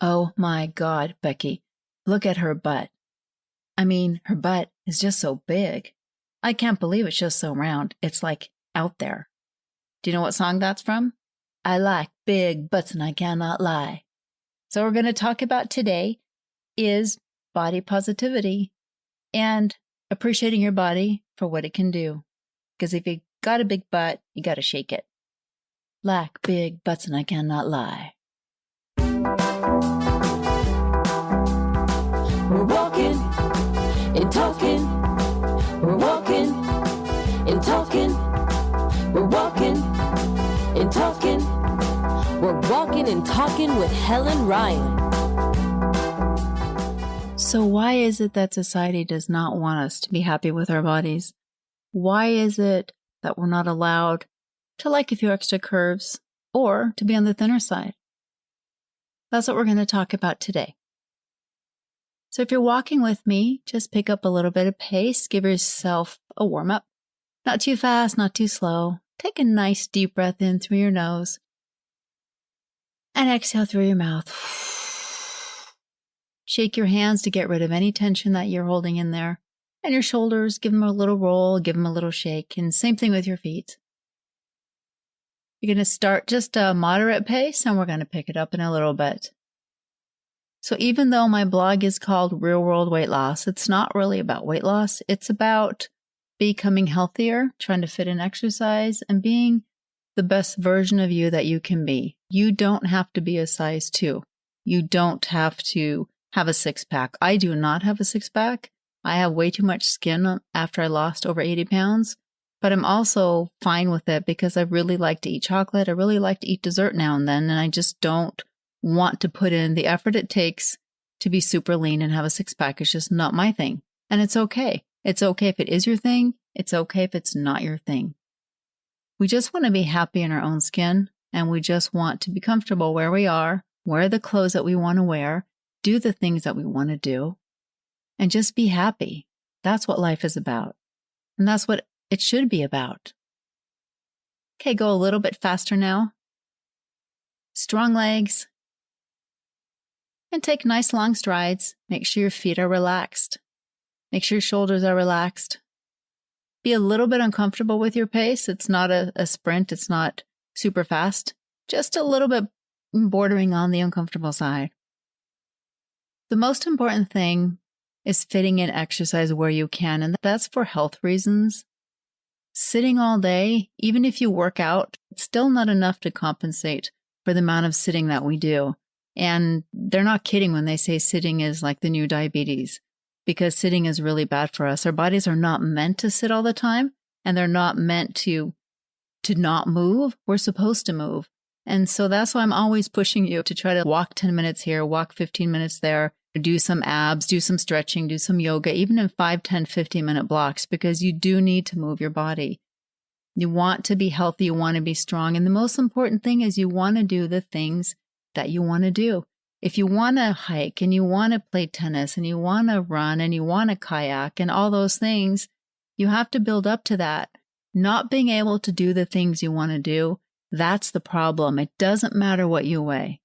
Oh my God, Becky, look at her butt. I mean, her butt is just so big. I can't believe it's just so round. It's like out there. Do you know what song that's from? I like big butts and I cannot lie. So we're going to talk about today is body positivity and appreciating your body for what it can do. Because if you got a big butt, you got to shake it. Like big butts and I cannot lie. We're walking and talking. We're walking and talking. We're walking and talking. We're walking and talking with Helen Ryan. So why is it that society does not want us to be happy with our bodies? Why is it that we're not allowed to like a few extra curves or to be on the thinner side? That's what we're going to talk about today. So if you're walking with me, just pick up a little bit of pace. Give yourself a warm-up. Not too fast, not too slow. Take a nice deep breath in through your nose and exhale through your mouth. Shake your hands to get rid of any tension that you're holding in there. And your shoulders, give them a little roll, give them a little shake. And same thing with your feet. You're going to start just a moderate pace, and we're going to pick it up in a little bit. So even though my blog is called Real World Weight Loss, it's not really about weight loss. It's about becoming healthier, trying to fit in exercise, and being the best version of you that you can be. You don't have to be a size 2. You don't have to have a six-pack. I do not have a six-pack. I have way too much skin after I lost over 80 pounds, but I'm also fine with it because I really like to eat chocolate. I really like to eat dessert now and then, and I just don't want to put in the effort it takes to be super lean and have a six-pack. It's just not my thing. And it's okay. It's okay if it is your thing. It's okay if it's not your thing. We just want to be happy in our own skin, and we just want to be comfortable where we are, wear the clothes that we want to wear, do the things that we want to do, and just be happy. That's what life is about. And that's what it should be about. Okay, go a little bit faster now. Strong legs. And take nice long strides. Make sure your feet are relaxed. Make sure your shoulders are relaxed. Be a little bit uncomfortable with your pace. It's not a sprint. It's not super fast. Just a little bit bordering on the uncomfortable side. The most important thing is fitting in exercise where you can, and that's for health reasons. Sitting all day, even if you work out, it's still not enough to compensate for the amount of sitting that we do. And they're not kidding when they say sitting is like the new diabetes, because sitting is really bad for us. Our bodies are not meant to sit all the time, and they're not meant to not move. We're supposed to move. And so that's why I'm always pushing you to try to walk 10 minutes here, walk 15 minutes there, do some abs, do some stretching, do some yoga, even in 5, 10, 15-minute blocks, because you do need to move your body. You want to be healthy, you want to be strong. And the most important thing is you want to do the things that you want to do. If you want to hike and you want to play tennis and you want to run and you want to kayak and all those things, you have to build up to that. Not being able to do the things you want to do, that's the problem. It doesn't matter what you weigh.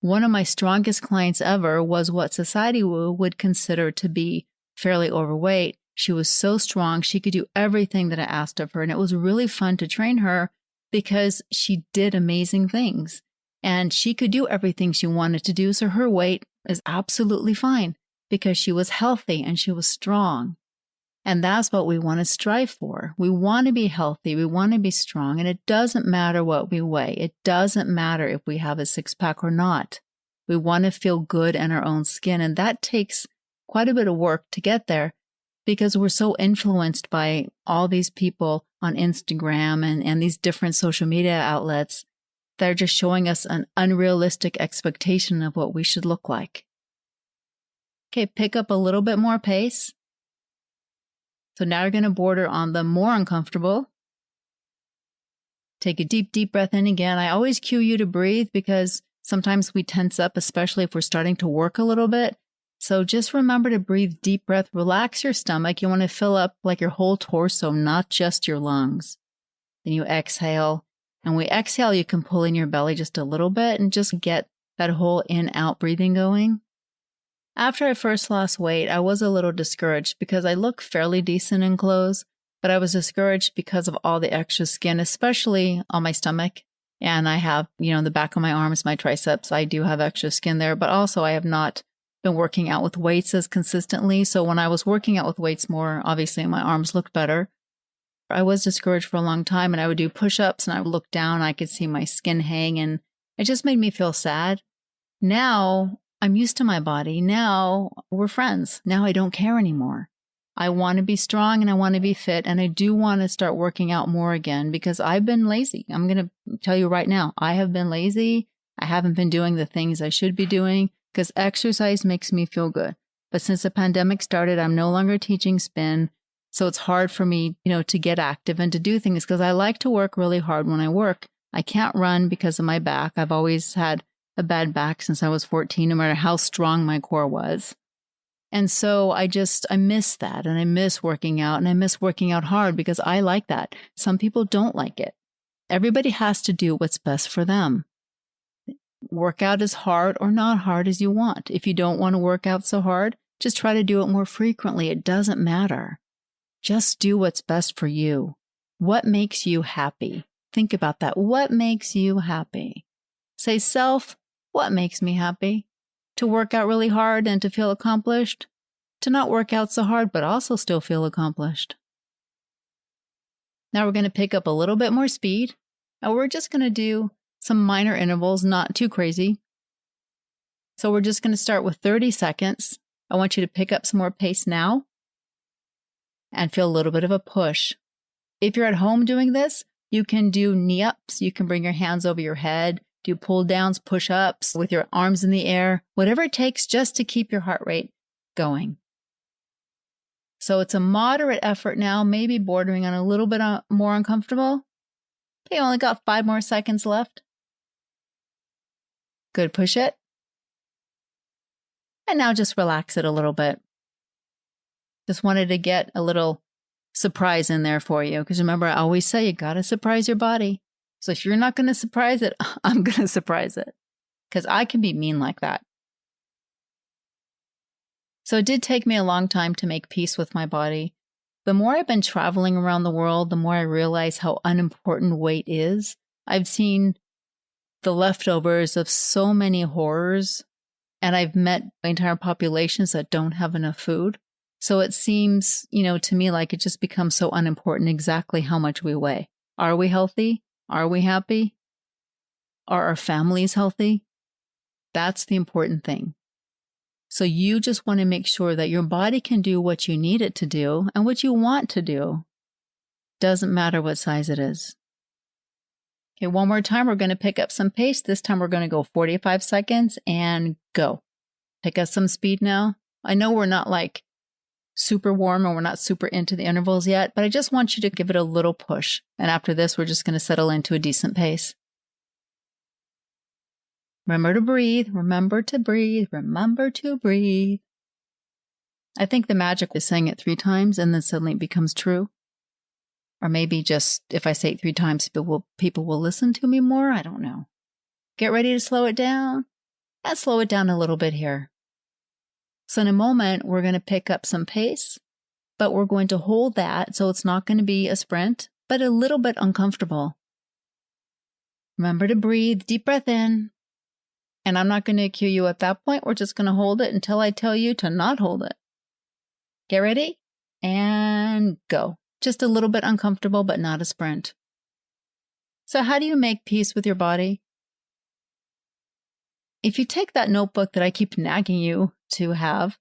One of my strongest clients ever was what society would consider to be fairly overweight. She was so strong, she could do everything that I asked of her. And it was really fun to train her because she did amazing things. And she could do everything she wanted to do. So her weight is absolutely fine because she was healthy and she was strong. And that's what we want to strive for. We want to be healthy. We want to be strong. And it doesn't matter what we weigh. It doesn't matter if we have a six-pack or not. We want to feel good in our own skin. And that takes quite a bit of work to get there because we're so influenced by all these people on Instagram and these different social media outlets that are just showing us an unrealistic expectation of what we should look like. Okay, pick up a little bit more pace. So now you're going to border on the more uncomfortable. Take a deep, deep breath in again. I always cue you to breathe because sometimes we tense up, especially if we're starting to work a little bit. So just remember to breathe deep breath. Relax your stomach. You want to fill up like your whole torso, not just your lungs. Then you exhale. And when we exhale, you can pull in your belly just a little bit and just get that whole in-out breathing going. After I first lost weight, I was a little discouraged because I look fairly decent in clothes, but I was discouraged because of all the extra skin, especially on my stomach. And I have, the back of my arms, my triceps, I do have extra skin there, but also I have not been working out with weights as consistently. So when I was working out with weights more, obviously my arms looked better. I was discouraged for a long time, and I would do push-ups and I would look down and I could see my skin hang, and it just made me feel sad. Now I'm used to my body. Now we're friends. Now I don't care anymore. I want to be strong and I want to be fit, and I do want to start working out more again because I've been lazy. I'm going to tell you right now, I have been lazy. I haven't been doing the things I should be doing because exercise makes me feel good. But since the pandemic started, I'm no longer teaching spin. So it's hard for me, to get active and to do things because I like to work really hard when I work. I can't run because of my back. I've always had a bad back since I was 14, no matter how strong my core was. And so I miss that, and I miss working out, and I miss working out hard because I like that. Some people don't like it. Everybody has to do what's best for them. Work out as hard or not hard as you want. If you don't want to work out so hard, just try to do it more frequently. It doesn't matter. Just do what's best for you. What makes you happy? Think about that. What makes you happy? Say, self, what makes me happy? To work out really hard and to feel accomplished? To not work out so hard, but also still feel accomplished? Now we're going to pick up a little bit more speed, and we're just going to do some minor intervals, not too crazy. So we're just going to start with 30 seconds. I want you to pick up some more pace now and feel a little bit of a push. If you're at home doing this, you can do knee-ups. You can bring your hands over your head, do pull-downs, push-ups with your arms in the air, whatever it takes just to keep your heart rate going. So it's a moderate effort now, maybe bordering on a little bit more uncomfortable. Okay, only got 5 more seconds left. Good, push it. And now just relax it a little bit. Just wanted to get a little surprise in there for you. Because remember, I always say you got to surprise your body. So if you're not going to surprise it, I'm going to surprise it. Because I can be mean like that. So it did take me a long time to make peace with my body. The more I've been traveling around the world, the more I realize how unimportant weight is. I've seen the leftovers of so many horrors, and I've met entire populations that don't have enough food. So it seems, to me like it just becomes so unimportant exactly how much we weigh. Are we healthy? Are we happy? Are our families healthy? That's the important thing. So you just want to make sure that your body can do what you need it to do and what you want to do. Doesn't matter what size it is. Okay, one more time. We're going to pick up some pace. This time we're going to go 45 seconds and go. Pick up some speed now. I know we're not like super warm and we're not super into the intervals yet, but I just want you to give it a little push. And after this, we're just going to settle into a decent pace. Remember to breathe, remember to breathe, remember to breathe. I think the magic is saying it 3 times and then suddenly it becomes true. Or maybe just if I say it 3 times, people will listen to me more. I don't know. Get ready to slow it down. And slow it down a little bit here. So in a moment, we're going to pick up some pace, but we're going to hold that so it's not going to be a sprint, but a little bit uncomfortable. Remember to breathe, deep breath in. And I'm not going to cue you at that point. We're just going to hold it until I tell you to not hold it. Get ready and go. Just a little bit uncomfortable, but not a sprint. So how do you make peace with your body? If you take that notebook that I keep nagging you to have,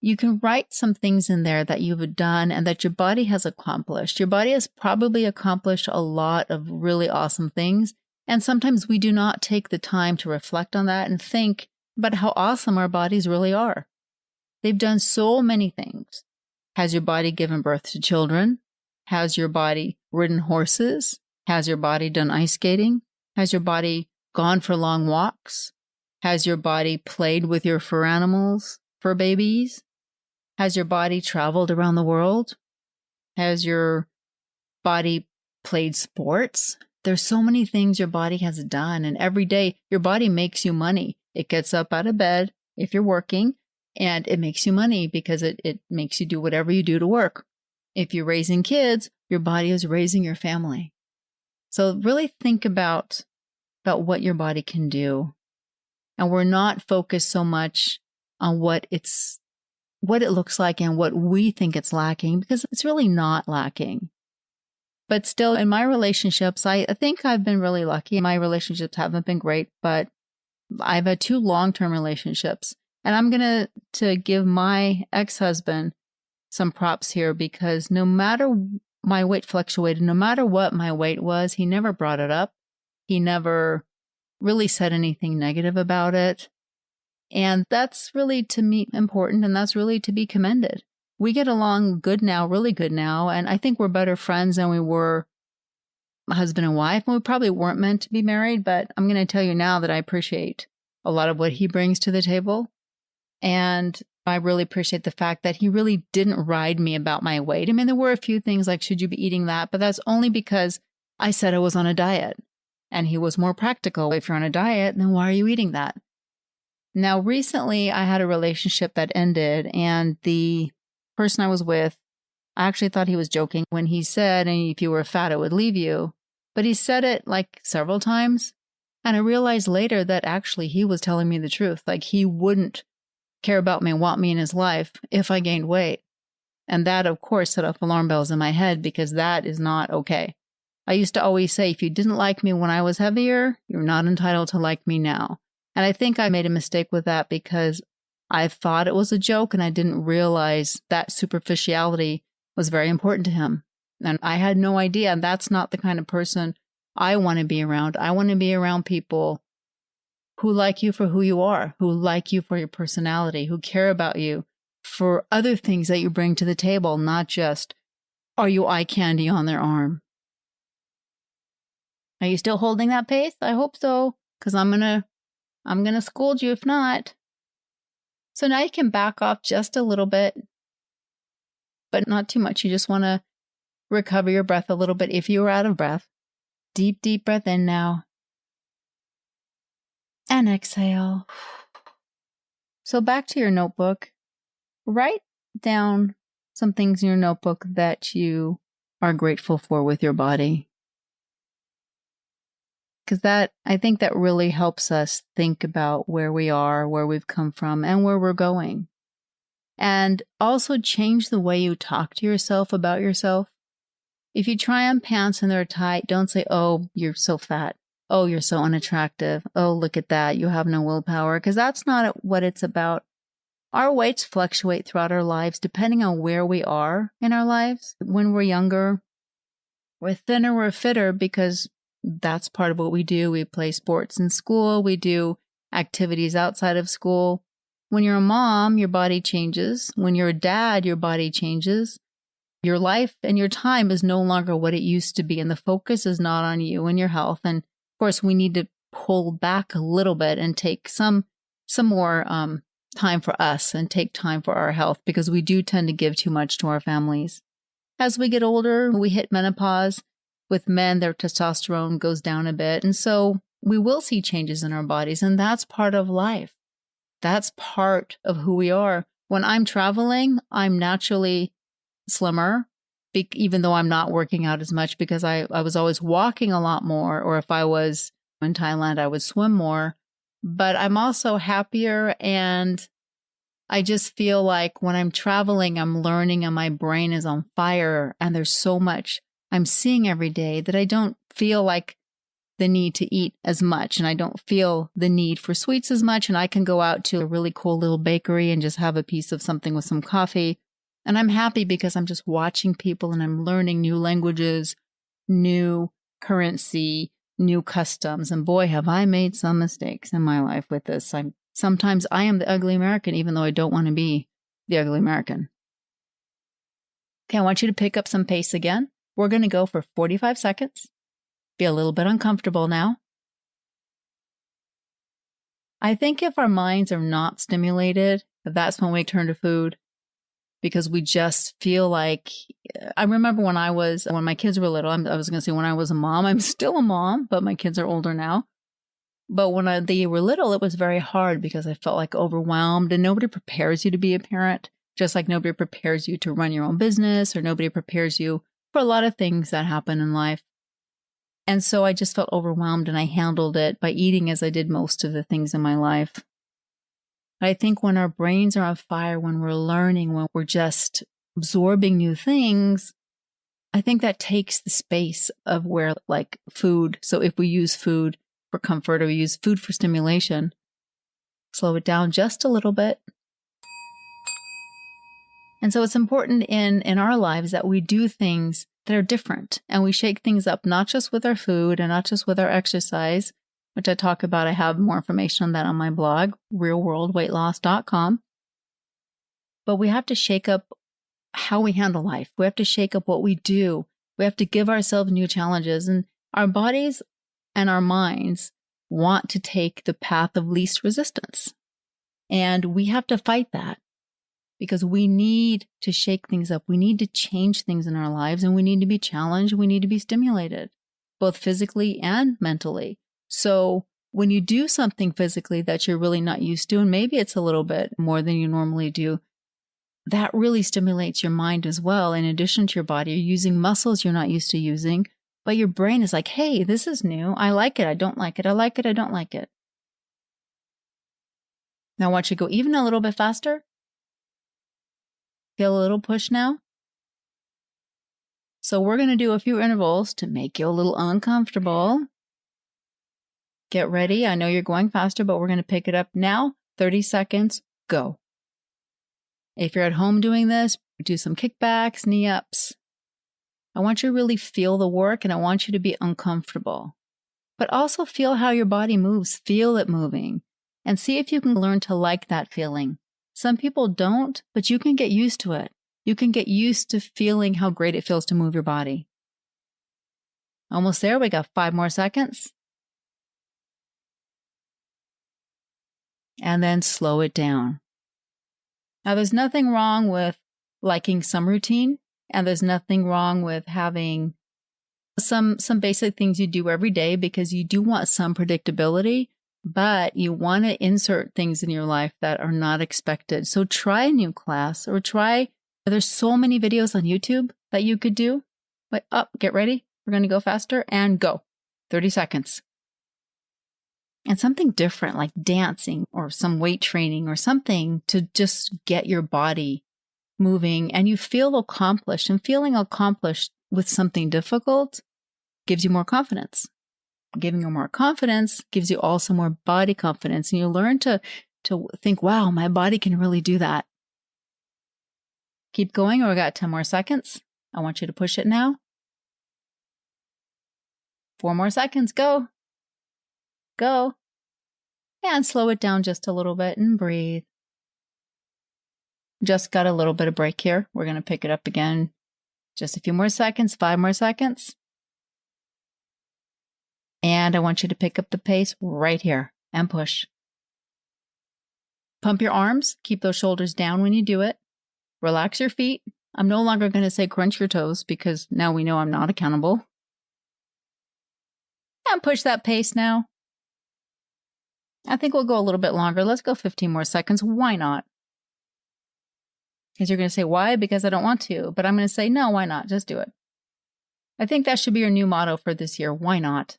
you can write some things in there that you've done and that your body has accomplished. Your body has probably accomplished a lot of really awesome things. And sometimes we do not take the time to reflect on that and think about how awesome our bodies really are. They've done so many things. Has your body given birth to children? Has your body ridden horses? Has your body done ice skating? Has your body gone for long walks? Has your body played with your fur animals, fur babies? Has your body traveled around the world? Has your body played sports? There's so many things your body has done, and every day your body makes you money. It gets up out of bed if you're working, and it makes you money because it makes you do whatever you do to work. If you're raising kids, your body is raising your family. So really think about what your body can do. And we're not focused so much on what it looks like and what we think it's lacking, because it's really not lacking. But still, in my relationships, I think I've been really lucky. My relationships haven't been great, but I've had 2 long-term relationships. And I'm going to give my ex-husband some props here, because no matter my weight fluctuated, no matter what my weight was, he never brought it up. He never really said anything negative about it. And that's really, to me, important, and that's really to be commended. We get along good now, really good now, and I think we're better friends than we were husband and wife, and we probably weren't meant to be married, but I'm going to tell you now that I appreciate a lot of what he brings to the table, and I really appreciate the fact that he really didn't ride me about my weight. I mean, there were a few things like, should you be eating that? But that's only because I said I was on a diet, and he was more practical. If you're on a diet, then why are you eating that? Now, recently, I had a relationship that ended, and the person I was with, I actually thought he was joking when he said, and if you were fat, it would leave you. But he said it like several times. And I realized later that actually he was telling me the truth. Like, he wouldn't care about me and want me in his life if I gained weight. And that, of course, set off alarm bells in my head, because that is not okay. I used to always say, if you didn't like me when I was heavier, you're not entitled to like me now. And I think I made a mistake with that, because I thought it was a joke and I didn't realize that superficiality was very important to him. And I had no idea. And that's not the kind of person I want to be around. I want to be around people who like you for who you are, who like you for your personality, who care about you for other things that you bring to the table, not just, are you eye candy on their arm? Are you still holding that pace? I hope so, because I'm gonna scold you if not. So now you can back off just a little bit, but not too much. You just want to recover your breath a little bit if you are out of breath. Deep, deep breath in now. And exhale. So back to your notebook. Write down some things in your notebook that you are grateful for with your body. Because I think that really helps us think about where we are, where we've come from, and where we're going. And also change the way you talk to yourself about yourself. If you try on pants and they're tight, don't say, oh, you're so fat. Oh, you're so unattractive. Oh, look at that. You have no willpower. Because that's not what it's about. Our weights fluctuate throughout our lives depending on where we are in our lives. When we're younger, we're thinner, we're fitter, because that's part of what we do. We play sports in school. We do activities outside of school. When you're a mom, your body changes. When you're a dad, your body changes. Your life and your time is no longer what it used to be, and the focus is not on you and your health. And of course, we need to pull back a little bit and take some more time for us and take time for our health, because we do tend to give too much to our families. As we get older, we hit menopause. With men, their testosterone goes down a bit. And so we will see changes in our bodies. And that's part of life. That's part of who we are. When I'm traveling, I'm naturally slimmer, even though I'm not working out as much, because I was always walking a lot more. Or if I was in Thailand, I would swim more. But I'm also happier. And I just feel like when I'm traveling, I'm learning and my brain is on fire. And there's so much I'm seeing every day that I don't feel like the need to eat as much, and I don't feel the need for sweets as much, and I can go out to a really cool little bakery and just have a piece of something with some coffee, and I'm happy because I'm just watching people and I'm learning new languages, new currency, new customs, and boy, have I made some mistakes in my life with this. Sometimes I am the ugly American, even though I don't want to be the ugly American. Okay, I want you to pick up some pace again. We're going to go for 45 seconds. Be a little bit uncomfortable now. I think if our minds are not stimulated, that's when we turn to food, because we just feel like, I remember when my kids were little, I was going to say when I was a mom, I'm still a mom, but my kids are older now. But when they were little, it was very hard because I felt like overwhelmed, and nobody prepares you to be a parent, just like nobody prepares you to run your own business, or nobody prepares you for a lot of things that happen in life. And so I just felt overwhelmed, and I handled it by eating as I did most of the things in my life. I think when our brains are on fire, when we're learning, when we're just absorbing new things, I think that takes the space of where, like, food. So if we use food for comfort or we use food for stimulation, slow it down just a little bit. And so it's important in our lives that we do things that are different, and we shake things up, not just with our food and not just with our exercise, which I talk about. I have more information on that on my blog, realworldweightloss.com. But we have to shake up how we handle life. We have to shake up what we do. We have to give ourselves new challenges, and our bodies and our minds want to take the path of least resistance. And we have to fight that because we need to shake things up. We need to change things in our lives, and we need to be challenged. We need to be stimulated, both physically and mentally. So when you do something physically that you're really not used to, and maybe it's a little bit more than you normally do, that really stimulates your mind as well. In addition to your body, you're using muscles you're not used to using, but your brain is like, hey, this is new. I like it. I don't like it. I like it. I don't like it. Now I want you to go even a little bit faster. Feel a little push now. So we're going to do a few intervals to make you a little uncomfortable. Get ready. I know you're going faster, but we're going to pick it up now. 30 seconds. Go. If you're at home doing this, do some kickbacks, knee ups. I want you to really feel the work, and I want you to be uncomfortable. But also feel how your body moves. Feel it moving. And see if you can learn to like that feeling. Some people don't, but you can get used to it. You can get used to feeling how great it feels to move your body. Almost there. We got 5 more seconds. And then slow it down. Now, there's nothing wrong with liking some routine, and there's nothing wrong with having some basic things you do every day, because you do want some predictability, but you want to insert things in your life that are not expected. So try a new class, or there's so many videos on YouTube that you could do. Wait, get ready. We're going to go faster and go. 30 seconds. And something different like dancing or some weight training or something to just get your body moving, and you feel accomplished. And feeling accomplished with something difficult gives you more confidence. Giving you more confidence gives you also more body confidence. And you learn to think, wow, my body can really do that. Keep going, or we got 10 more seconds. I want you to push it now. 4 more seconds. Go. Go. And slow it down just a little bit and breathe. Just got a little bit of break here. We're going to pick it up again. Just a few more seconds, 5 more seconds. And I want you to pick up the pace right here and push. Pump your arms. Keep those shoulders down when you do it. Relax your feet. I'm no longer going to say crunch your toes, because now we know I'm not accountable. And push that pace now. I think we'll go a little bit longer. Let's go 15 more seconds. Why not? Because you're going to say, why? Because I don't want to. But I'm going to say, no, why not? Just do it. I think that should be your new motto for this year. Why not?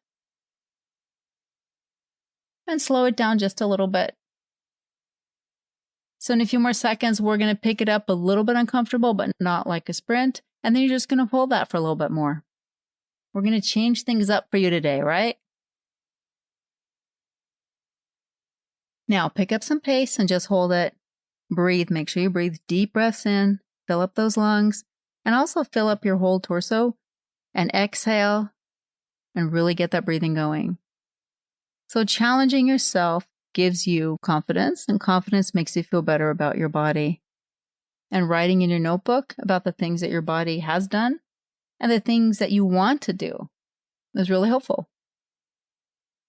And slow it down just a little bit. So in a few more seconds, we're going to pick it up a little bit uncomfortable, but not like a sprint. And then you're just going to hold that for a little bit more. We're going to change things up for you today, right? Now pick up some pace and just hold it. Breathe. Make sure you breathe deep breaths in. Fill up those lungs. And also fill up your whole torso. And exhale. And really get that breathing going. So challenging yourself gives you confidence. And confidence makes you feel better about your body. And writing in your notebook about the things that your body has done and the things that you want to do is really helpful.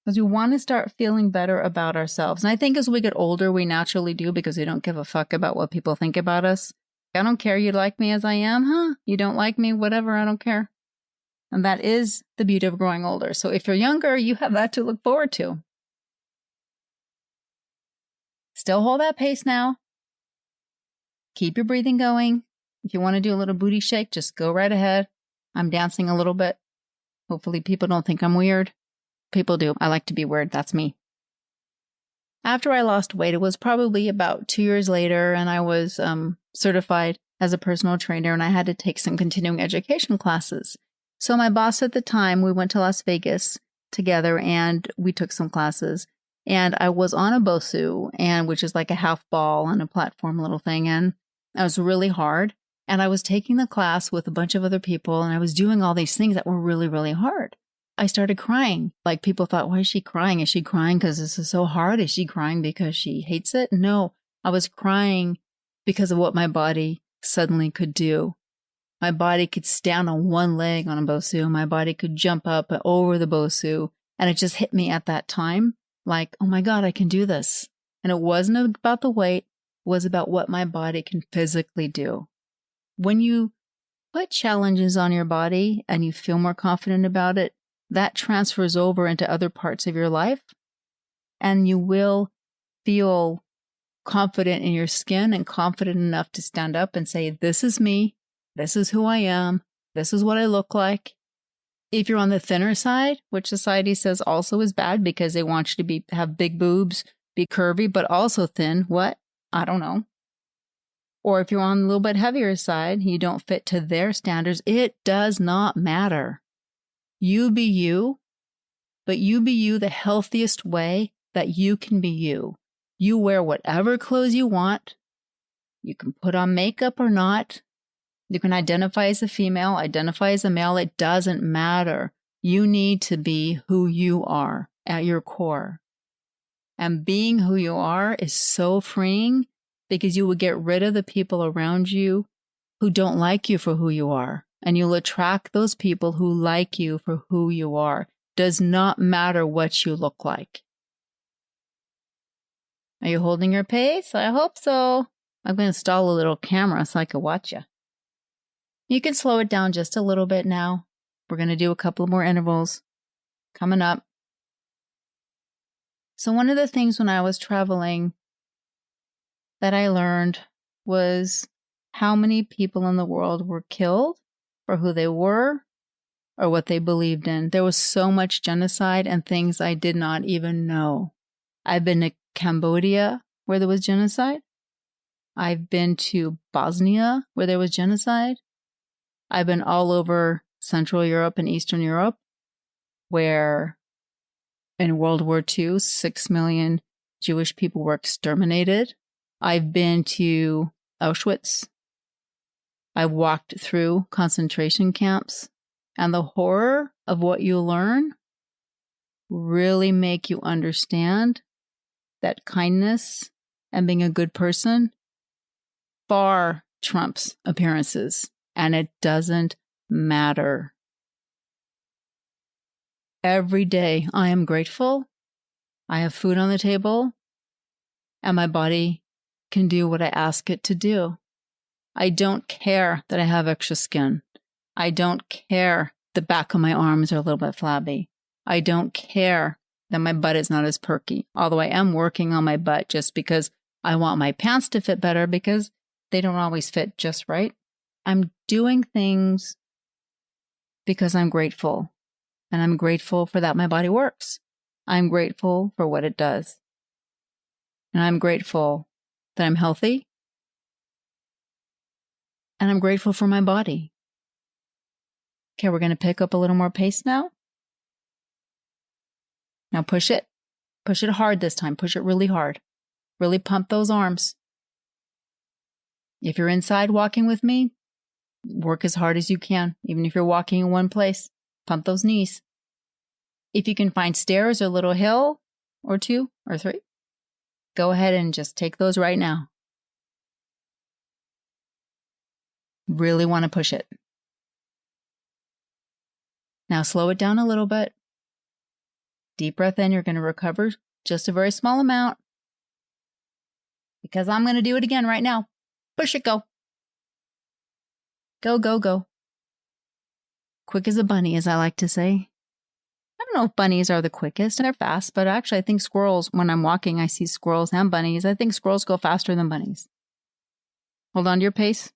Because we want to start feeling better about ourselves. And I think as we get older, we naturally do, because we don't give a fuck about what people think about us. I don't care. You like me as I am, huh? You don't like me, whatever, I don't care. And that is the beauty of growing older. So if you're younger, you have that to look forward to. Still hold that pace now. Keep your breathing going. If you want to do a little booty shake, just go right ahead. I'm dancing a little bit. Hopefully people don't think I'm weird. People do. I like to be weird. That's me. After I lost weight, it was probably about 2 years later, and I was certified as a personal trainer, and I had to take some continuing education classes. So my boss at the time, we went to Las Vegas together, and we took some classes. And I was on a BOSU, which is like a half ball on a platform little thing, and it was really hard. And I was taking the class with a bunch of other people, and I was doing all these things that were really, really hard. I started crying. Like, people thought, why is she crying? Is she crying because this is so hard? Is she crying because she hates it? No, I was crying because of what my body suddenly could do. My body could stand on one leg on a BOSU. My body could jump up over the BOSU. And it just hit me at that time like, oh my God, I can do this. And it wasn't about the weight. It was about what my body can physically do. When you put challenges on your body and you feel more confident about it, that transfers over into other parts of your life, and you will feel confident in your skin and confident enough to stand up and say, this is me, this is who I am, this is what I look like. If you're on the thinner side, which society says also is bad because they want you to have big boobs, be curvy, but also thin, what? I don't know. Or if you're on a little bit heavier side, you don't fit to their standards, it does not matter. You be you, but you be you the healthiest way that you can be you. You wear whatever clothes you want. You can put on makeup or not. You can identify as a female, identify as a male. It doesn't matter. You need to be who you are at your core. And being who you are is so freeing because you will get rid of the people around you who don't like you for who you are. And you'll attract those people who like you for who you are. Does not matter what you look like. Are you holding your pace? I hope so. I'm going to install a little camera so I can watch you. You can slow it down just a little bit now. We're going to do a couple more intervals coming up. So one of the things when I was traveling that I learned was how many people in the world were killed for who they were or what they believed in. There was so much genocide and things I did not even know. I've been to Cambodia where there was genocide. I've been to Bosnia where there was genocide. I've been all over Central Europe and Eastern Europe where in World War II, 6 million Jewish people were exterminated. I've been to Auschwitz. I've walked through concentration camps, and the horror of what you learn really make you understand that kindness and being a good person far trumps appearances, and it doesn't matter. Every day I am grateful. I have food on the table, and my body can do what I ask it to do. I don't care that I have extra skin. I don't care the back of my arms are a little bit flabby. I don't care that my butt is not as perky, although I am working on my butt just because I want my pants to fit better because they don't always fit just right. I'm doing things because I'm grateful, and I'm grateful for that my body works. I'm grateful for what it does. And I'm grateful that I'm healthy. And I'm grateful for my body. Okay, we're going to pick up a little more pace now. Now push it. Push it hard this time. Push it really hard. Really pump those arms. If you're inside walking with me, work as hard as you can. Even if you're walking in one place, pump those knees. If you can find stairs or a little hill or 2 or 3, go ahead and just take those right now. Really want to push it. Now slow it down a little bit. Deep breath in. You're going to recover just a very small amount. Because I'm going to do it again right now. Push it, go. Go, go, go. Quick as a bunny, as I like to say. I'm don't know if bunnies are the quickest and they're fast, but actually I think squirrels, when I'm walking, I see squirrels and bunnies. I think squirrels go faster than bunnies. Hold on to your pace.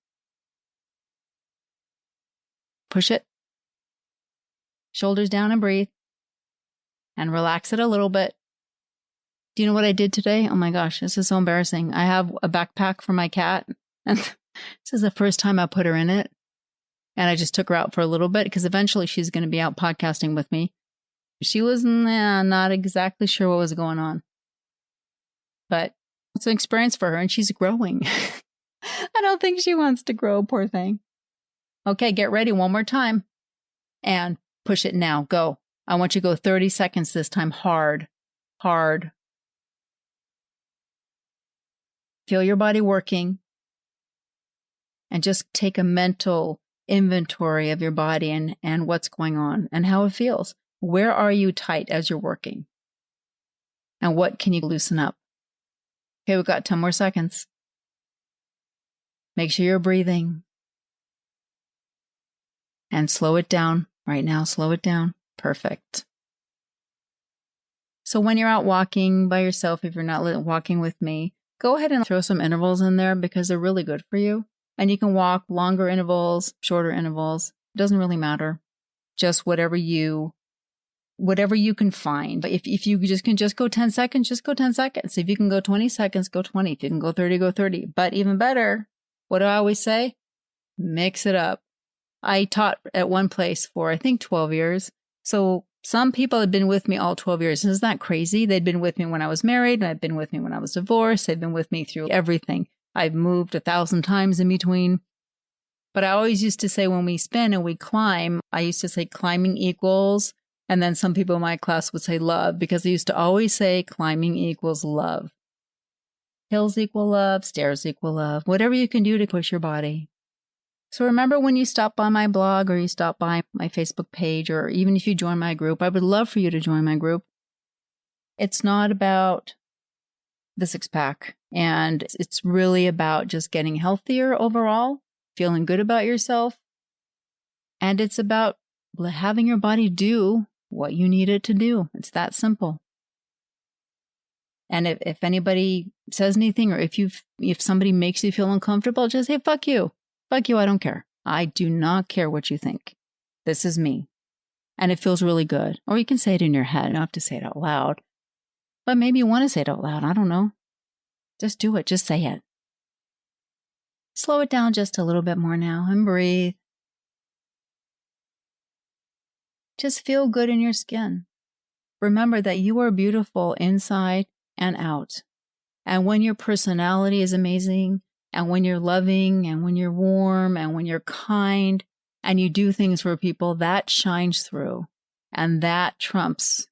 Push it. Shoulders down and breathe. And relax it a little bit. Do you know what I did today? Oh my gosh, this is so embarrassing. I have a backpack for my cat, and this is the first time I put her in it. And I just took her out for a little bit because eventually she's going to be out podcasting with me. She was not exactly sure what was going on. But it's an experience for her, and she's growing. I don't think she wants to grow, poor thing. Okay, get ready one more time. And push it now. Go. I want you to go 30 seconds this time. Hard. Hard. Feel your body working. And just take a mental inventory of your body and what's going on and how it feels. Where are you tight as you're working? And what can you loosen up? Okay, we've got 10 more seconds. Make sure you're breathing. And slow it down. Right now, slow it down. Perfect. So when you're out walking by yourself, if you're not walking with me, go ahead and throw some intervals in there because they're really good for you. And you can walk longer intervals, shorter intervals. It doesn't really matter. Just whatever you can find. But if you can just go 10 seconds, just go 10 seconds. If you can go 20 seconds, go 20. If you can go 30, go 30. But even better, what do I always say? Mix it up. I taught at one place for, I think, 12 years. So some people had been with me all 12 years. Isn't that crazy? They'd been with me when I was married, and I've been with me when I was divorced. They've been with me through everything. I've moved 1,000 times in between. But I always used to say when we spin and we climb, I used to say climbing equals. And then some people in my class would say love, because I used to always say climbing equals love. Hills equal love, stairs equal love, whatever you can do to push your body. So remember when you stop by my blog or you stop by my Facebook page, or even if you join my group, I would love for you to join my group. It's not about the six-pack, and it's really about just getting healthier overall, feeling good about yourself. And it's about having your body do what you need it to do. It's that simple. And if anybody says anything, or if somebody makes you feel uncomfortable, just say, fuck you. Fuck you, I don't care. I do not care what you think. This is me. And it feels really good. Or you can say it in your head. You don't have to say it out loud. But maybe you want to say it out loud. I don't know. Just do it. Just say it. Slow it down just a little bit more now and breathe. Just feel good in your skin. Remember that you are beautiful inside and out. And when your personality is amazing, and when you're loving, and when you're warm, and when you're kind, and you do things for people, that shines through. And that trumps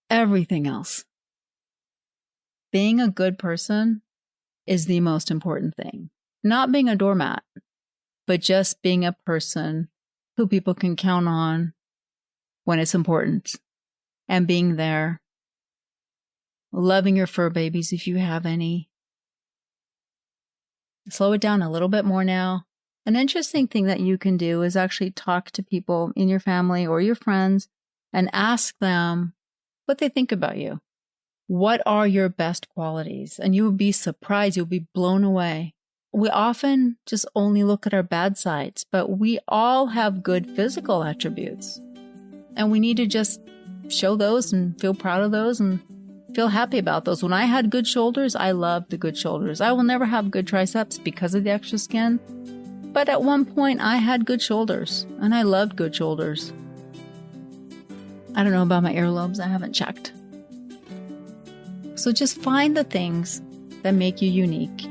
everything else. Being a good person is the most important thing. Not being a doormat, but just being a person who people can count on when it's important. And being there. Loving your fur babies if you have any. Slow it down a little bit more now. An interesting thing that you can do is actually talk to people in your family or your friends and ask them what they think about you. What are your best qualities? And you will be surprised. You'll be blown away. We often just only look at our bad sides, but we all have good physical attributes. And we need to just show those and feel proud of those and feel happy about those. When I had good shoulders, I loved the good shoulders. I will never have good triceps because of the extra skin. But at one point, I had good shoulders, and I loved good shoulders. I don't know about my earlobes. I haven't checked. So just find the things that make you unique